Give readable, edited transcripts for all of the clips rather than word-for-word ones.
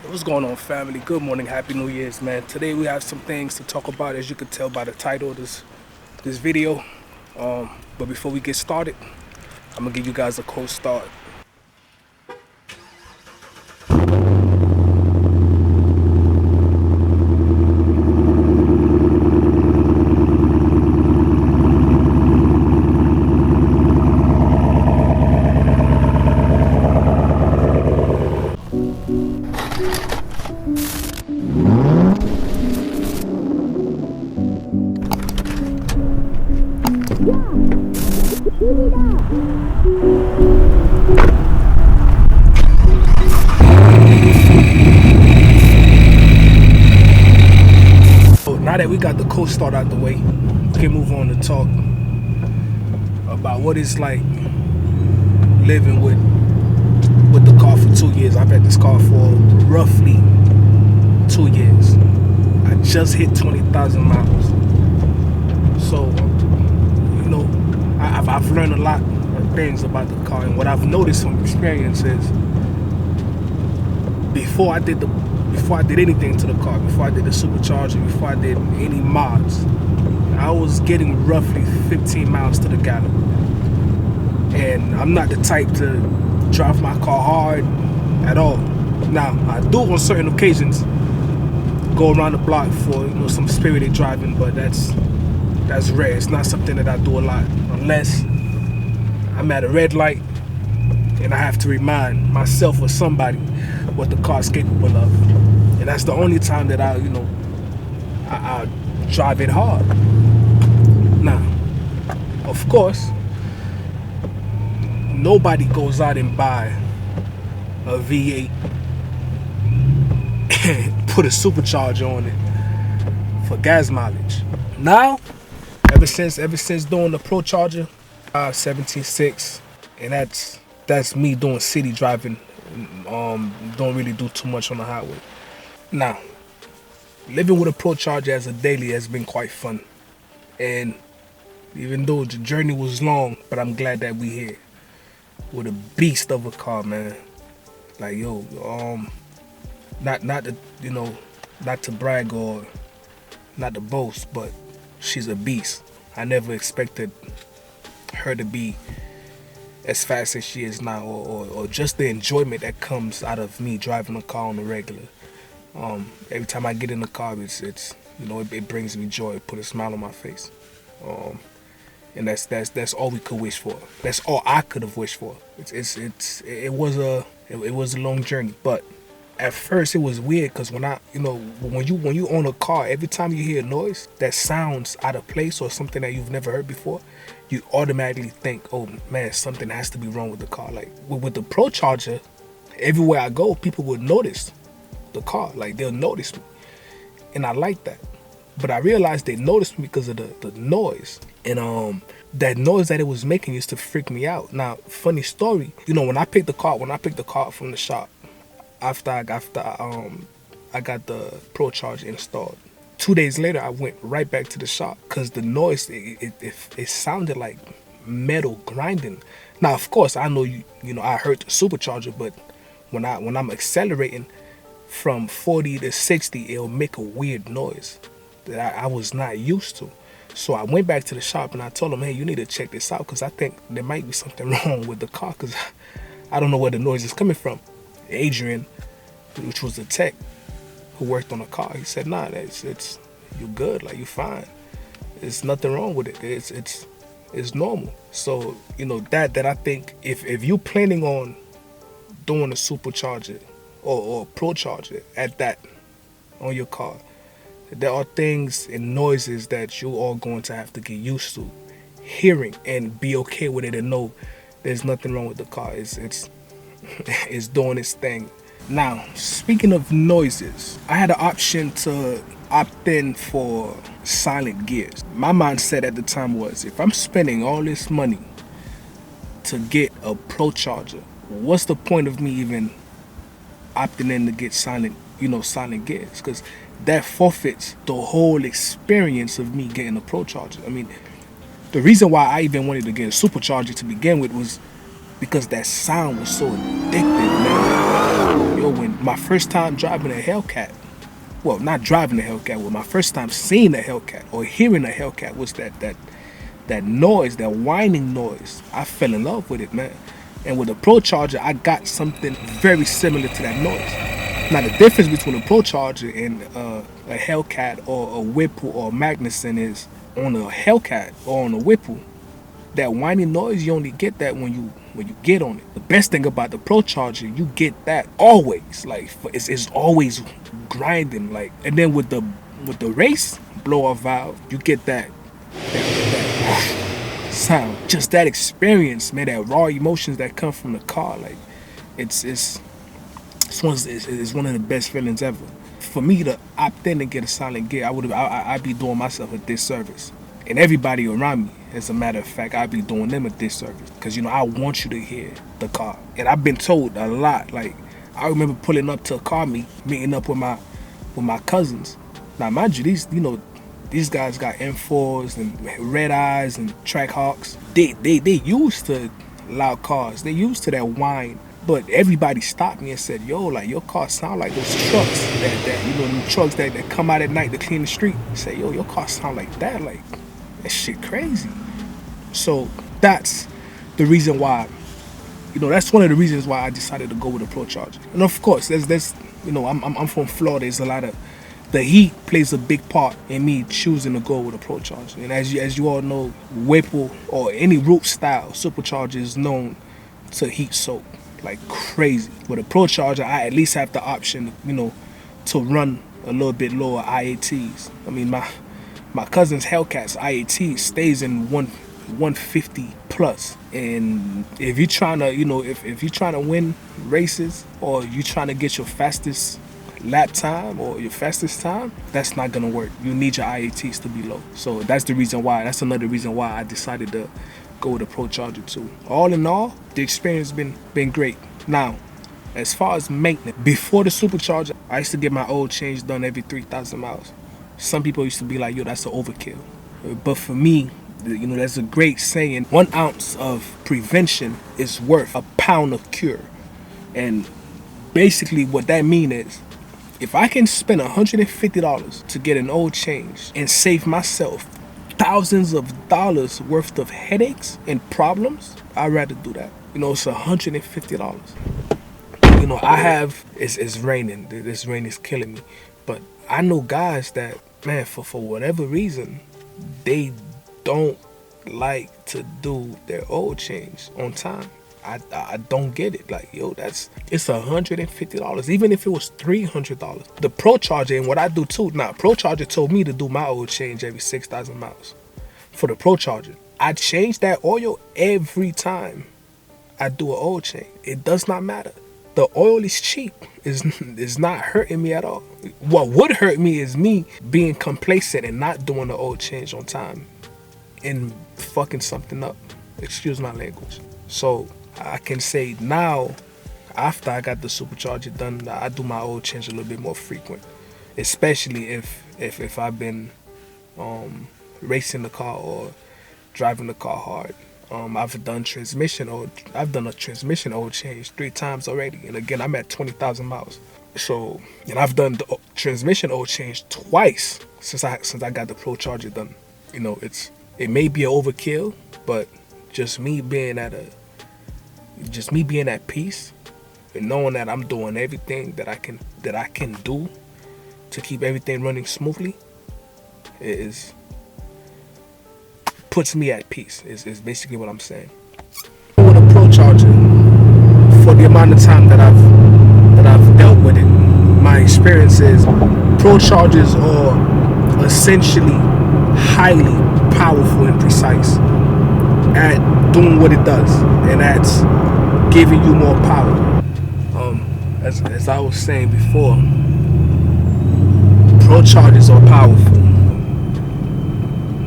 What's going on, family? Good morning, happy New Year's, man. Today we have some things to talk about, as you can tell by the title of this video. But before we get started, I'm gonna give you guys a cold start. Now that we got the cold start out the way, we can move on to talk about what it's like living with the car for 2 years. I've had this car for roughly 2 years. I just hit 20,000 miles. So, you know, I've learned a lot of things about the car, and what I've noticed from experience is before I did anything to the car, before I did the supercharger, before I did any mods, I was getting roughly 15 miles to the gallon. And I'm not the type to drive my car hard at all. Now, I do on certain occasions go around the block for, you know, some spirited driving, but that's rare. It's not something that I do a lot, unless I'm at a red light and I have to remind myself or somebody what the car's capable of. And that's the only time that I drive it hard. Now, of course, nobody goes out and buy a V8 and put a supercharger on it for gas mileage. Now, ever since doing the PROCHARGER 17.6, and that's me doing city driving. Don't really do too much on the highway. Now, living with a PROCHARGER as a daily has been quite fun, and even though the journey was long, but I'm glad that we here with a beast of a car, man. Like, yo, not to, you know, not to brag or not to boast, but she's a beast. I never expected her to be as fast as she is now, or just the enjoyment that comes out of me driving a car on the regular. Every time I get in the car, it's you know, it brings me joy, it put a smile on my face. And that's all we could wish for. That's all I could have wished for. It was a long journey, but at first it was weird, because when you own a car, every time you hear a noise that sounds out of place or something that you've never heard before, you automatically think, oh man, something has to be wrong with the car. Like with the PROCHARGER, everywhere I go, people would notice the car. Like, they'll notice me, and I like that. But I realized they noticed me because of the noise, and that noise that it was making used to freak me out. Now, funny story, you know, when I picked the car up from the shop, after I got the PROCHARGER installed, 2 days later I went right back to the shop, because the noise, it sounded like metal grinding. Now, of course, I know you know I heard the supercharger, but when I'm accelerating from 40 to 60, it'll make a weird noise that I was not used to. So I went back to the shop and I told them, hey, you need to check this out, because I think there might be something wrong with the car, because I don't know where the noise is coming from. Adrian, which was the tech who worked on the car, he said, nah, it's you good, like, you fine. There's nothing wrong with it. It's normal. So, you know, that I think if you planning on doing a supercharger or PROCHARGER at that on your car, there are things and noises that you are going to have to get used to hearing and be okay with it, and know there's nothing wrong with the car. It's doing its thing. Now, speaking of noises, I had an option to opt in for silent gears. My mindset at the time was, if I'm spending all this money to get a PROCHARGER, what's the point of me even opting in to get silent gears? Because that forfeits the whole experience of me getting a PROCHARGER. I mean, the reason why I even wanted to get a supercharger to begin with was because that sound was so addictive, man. yo, when my first time driving a Hellcat, well, not driving a Hellcat, well, my first time seeing a Hellcat or hearing a Hellcat was that noise, that whining noise. I fell in love with it, man. And with the ProCharger, I got something very similar to that noise. Now, the difference between a ProCharger and a Hellcat or a Whipple or a Magnuson is, on a Hellcat or on a Whipple, that whining noise, you only get that when you get on it. The best thing about the ProCharger, you get that always. Like, it's always grinding. Like, and then with the race blow-off valve, you get that sound. Just that experience, man. That raw emotions that come from the car. Like, it's one of the best feelings ever. For me to opt in and get a silent gear, I'd be doing myself a disservice, and everybody around me. As a matter of fact, I'd be doing them a disservice, because, you know, I want you to hear the car. And I've been told a lot. Like, I remember pulling up to a car meeting up with my cousins. Now, mind you, these guys got M4s and Red Eyes and Trackhawks. They used to loud cars. They used to that whine. But everybody stopped me and said, yo, like, your car sound like those trucks that you know, them trucks that come out at night to clean the street. Say, yo, your car sound like that. Like, that shit crazy. So that's the reason why, you know, that's one of the reasons why I decided to go with a ProCharger. And of course, there's you know, I'm from Florida. There's a lot of, the heat plays a big part in me choosing to go with a ProCharger. And as you all know, Whipple or any root style supercharger is known to heat soak like crazy. With a ProCharger, I at least have the option, you know, to run a little bit lower IATs. I mean, my cousin's Hellcat's IAT stays in 150 plus. And if you're trying to, you know, if you're trying to win races, or you're trying to get your fastest lap time or your fastest time, that's not gonna work. You need your IATs to be low. So that's another reason why I decided to go with a ProCharger too. All in all, the experience been great. Now, as far as maintenance, before the Supercharger, I used to get my oil change done every 3,000 miles. Some people used to be like, yo, that's an overkill. But for me, you know, there's a great saying, 1 ounce of prevention is worth a pound of cure. And basically what that means is, if I can spend $150 to get an oil change and save myself thousands of dollars worth of headaches and problems, I'd rather do that. You know, it's $150. You know, it's raining. This rain is killing me. But I know guys that, man, for whatever reason, they don't like to do their oil change on time. I don't get it. Like, yo, it's $150. Even if it was $300. The ProCharger, and what I do too. Now, ProCharger told me to do my oil change every 6,000 miles. For the ProCharger, I change that oil every time I do an oil change. It does not matter. The oil is cheap. It's not hurting me at all. What would hurt me is me being complacent and not doing the oil change on time and fucking something up. Excuse my language. So I can say now, after I got the Supercharger done, I do my oil change a little bit more frequent, especially if I've been racing the car or driving the car hard. I've done a transmission oil change 3 times already, and again, I'm at 20,000 miles. So, and I've done the transmission oil change twice since I got the ProCharger done. You know, it may be an overkill, but just me being at peace and knowing that I'm doing everything that I can do to keep everything running smoothly puts me at peace. Is basically what I'm saying. With a ProCharger, for the amount of time that I've dealt with it, my experience is ProChargers are essentially highly powerful and precise at doing what it does, and that's giving you more power. As I was saying before, ProChargers are powerful.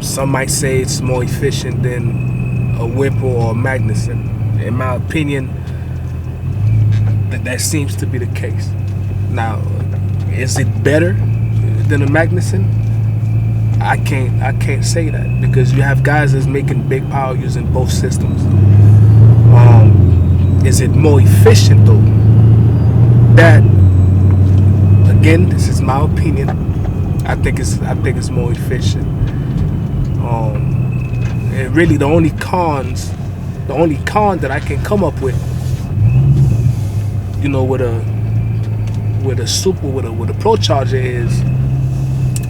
Some might say it's more efficient than a Whipple or a Magnuson. In my opinion, that seems to be the case. Now, is it better than a Magnuson? I can't say that, because you have guys that's making big power using both systems. Is it more efficient though? that, again, this is my opinion. I think it's more efficient. And really, the only con that I can come up with, you know, with a PROCHARGER is,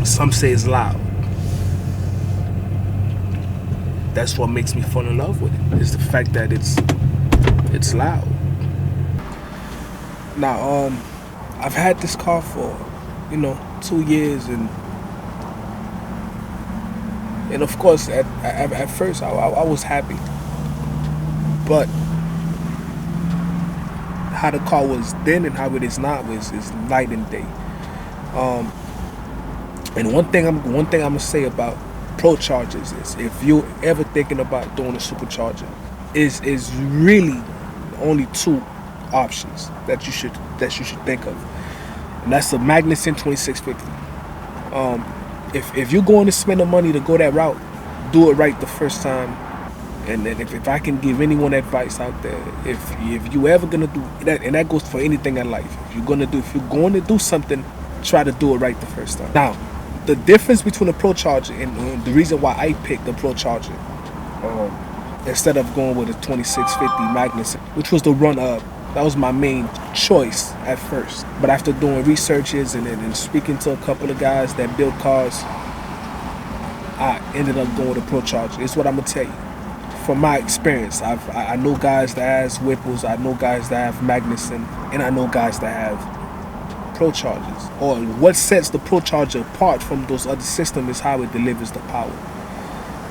some say it's loud. That's what makes me fall in love with it, is the fact that it's loud. Now, I've had this car for, you know, 2 years, and of course, at first I was happy, but how the car was then and how it is now is night and day. And one thing I'm gonna say about PROCHARGERs is, if you're ever thinking about doing a supercharger, is really only 2 options that you should think of, and that's the Magnuson 2650. If you're going to spend the money to go that route, do it right the first time. And then if I can give anyone advice out there, if you ever gonna do that, and that goes for anything in life, if you're going to do something, try to do it right the first time. Now, the difference between a PROCHARGER and the reason why I picked the PROCHARGER instead of going with a 2650 Magnuson, which was the run-up, that was my main choice at first. But after doing researches and speaking to a couple of guys that build cars, I ended up going with a PROCHARGER. It's what I'm gonna tell you. From my experience, I know guys that has Whipples, I know guys that have Magnuson, and I know guys that have PROCHARGERs. Or what sets the PROCHARGER apart from those other systems is how it delivers the power,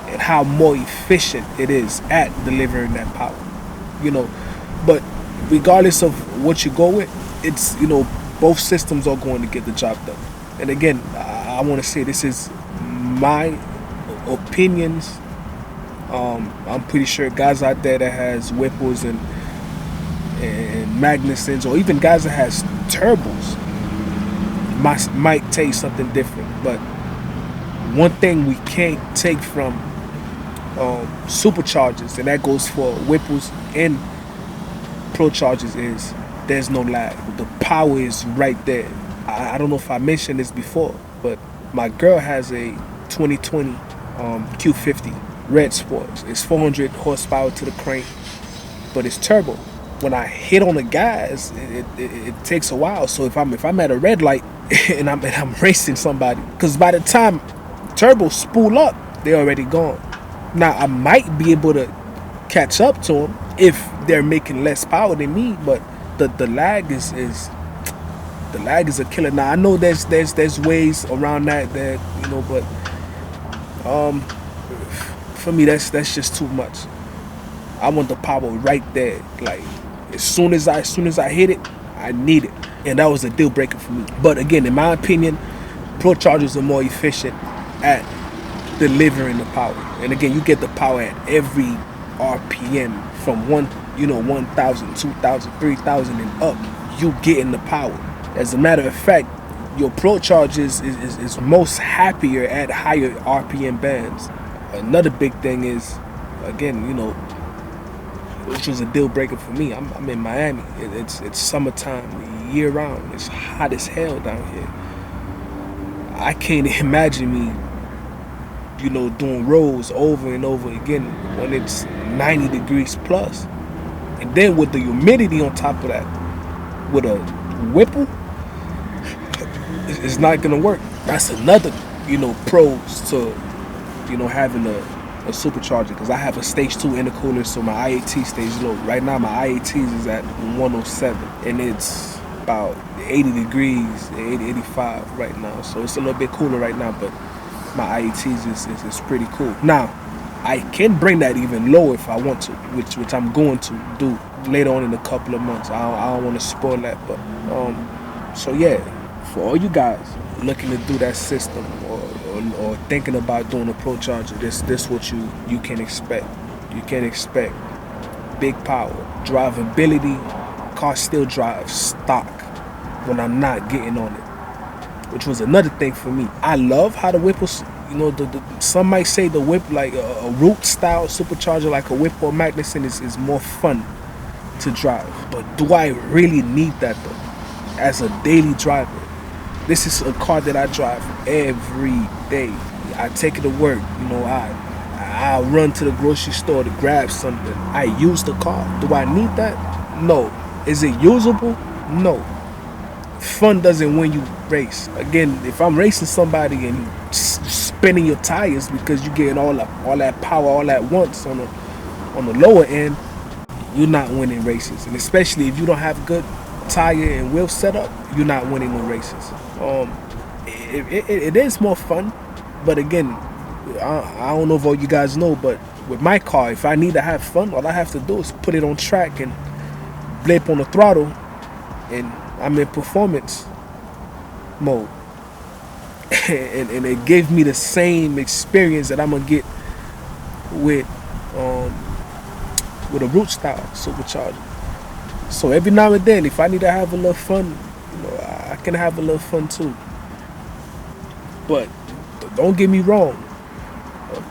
and how more efficient it is at delivering that power. You know, but regardless of what you go with, it's, you know, both systems are going to get the job done. And again, I want to say this is my opinions. I'm pretty sure guys out there that has Whipples and Magnusons, or even guys that has turbos, might tell you something different. But one thing we can't take from superchargers, and that goes for Whipples and PROCHARGERs, is there's no lag. The power is right there. I don't know if I mentioned this before, but my girl has a 2020 Q50 Red Sports. It's 400 horsepower to the crank, but it's turbo. When I hit on the gas, it takes a while. So if I'm at a red light and I'm racing somebody, because by the time turbos spool up, they're already gone. Now I might be able to catch up to them if they're making less power than me, but the lag is a killer. Now I know there's ways around that, you know, but for me that's just too much. I want the power right there. Like as soon as I hit it, I need it, and that was a deal breaker for me. But again, in my opinion, PROCHARGERs are more efficient at delivering the power. And again, you get the power at every RPM from 1,000, 2,000, 3,000 and up. You getting the power. As a matter of fact, your PROCHARGERs is most happier at higher RPM bands. Another big thing is, again, you know, which was a deal breaker for me. I'm in Miami. It's summertime, year round. It's hot as hell down here. I can't imagine me, you know, doing rolls over and over again when it's 90 degrees plus. And then with the humidity on top of that, with a Whipple, it's not gonna work. That's another, you know, pros to, you know, having a supercharger, because I have a Stage II intercooler, so my IAT stays low. Right now my IATs is at 107 and it's about 80 degrees, 85 right now, so it's a little bit cooler right now, but my IATs is pretty cool. Now I can bring that even lower if I want to, which I'm going to do later on in a couple of months. I don't want to spoil that, but so yeah, for all you guys looking to do that system or thinking about doing a PROCHARGER, this what you can expect. You can expect big power, drivability. Car still drives stock when I'm not getting on it, which was another thing for me. I love how the Whipples, you know, some might say the Whip, like a root style supercharger like a Whip or Magnuson is more fun to drive. But do I really need that though? as a daily driver. This is a car that I drive every day. I take it to work, you know, I run to the grocery store to grab something. I use the car. Do I need that? No. Is it usable? No. Fun doesn't win you race. Again, if I'm racing somebody and spinning your tires because you're getting all that power all at once on the lower end, you're not winning races. And especially if you don't have good tire and wheel setup, you're not winning no races. It is more fun, but again, I don't know if all you guys know, but with my car, if I need to have fun, all I have to do is put it on track and blip on the throttle, and I'm in performance mode. and it gave me the same experience that I'm gonna get with a root style supercharger. So every now and then, if I need to have a little fun, you know, I can have a little fun too. But don't get me wrong,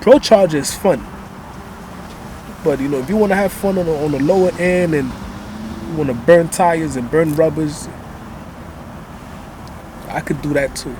PROCHARGER is fun. But you know, if you want to have fun on the lower end and you want to burn tires and burn rubbers, I could do that too.